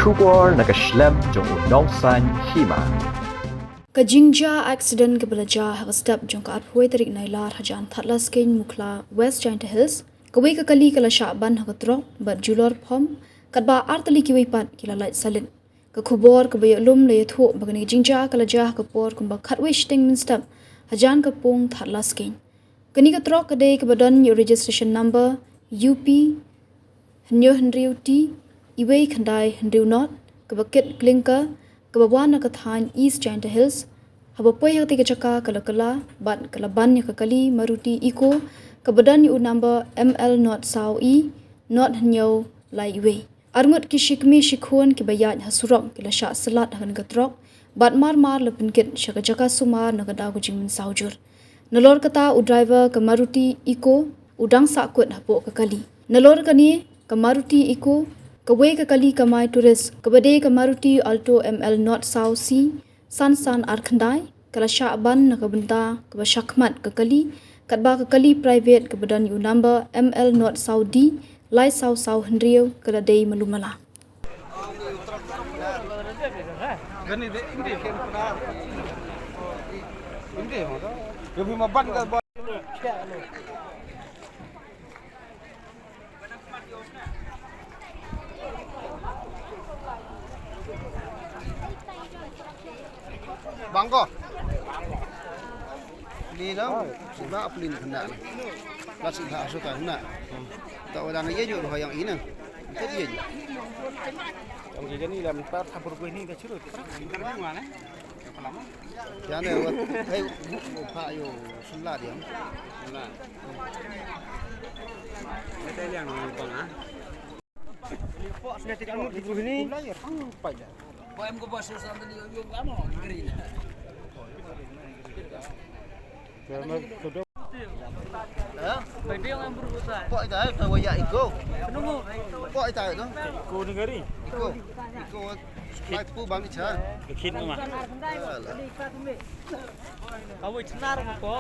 Shubor nakaslem jong unong san hima. Kajingja accident ke belajar hak step jong ka apoi tarik nailar hajan thatlas ken mukla West Giant Hills kawe ka kali kala syaban hak trok bat julor pom kadba artali ki wipat kila light salin ka khubor ka bayo lum le thu bagani jingja kala jah ka por kumba khatwe sting min step hajan ka pung thatlas ken kani ka trok ka de ka badan your registration number UP Nyo Hendriuti Iway Khandai Hendriu Not Kabakit Klinker Kabawana Kathan East Giant Hills Habapoi Hati Kachaka Kalakala Bat Kalaban Yakakali Maruti Iko Kabadan Yu number ML Not Sao E Not Nyo Lai Iway Arngut Kishikmi Shikhuan Kibayat Hasurok Kila Syak Salat Hakan Gatrok Bat Mar Lepenkit Shakajaka Sumar Nagada Kujimin Saujur Nalor kata u driver ke Maruti Iko udang sakut hapok kekali Nalor kani ke Maruti Iko Kawe kekali kamai turis kabade ke Maruti Alto ML Not South C San Arkandai kala Syaban nakabenta ke Syakmat kekali katba kekali private ke badan yu number ML Not South D Lai South Hendriu kala day melumala Bangko. Li đó, sự ba apelin kena. Plastik hak suka kena. Tak orang aja juga yang ini. Itu dia. Yang jadi ni dalam empat hapur kuih ni dah curut. Interview mana? Jangan lewat. Hei, pak yo sulat dia. Sulat. Ada yang bang ah. Pak sudah tidak mau di kuih ni. Payah. Pak em ko bos sama tadi yo ano green. Bagi yang berusaha. Pak itu tahu wajah Iko. Penunggu. Pak itu tu. Iko negeri. Iko. Flight pu bang icha. Kecil mah. Kau cenar mo po.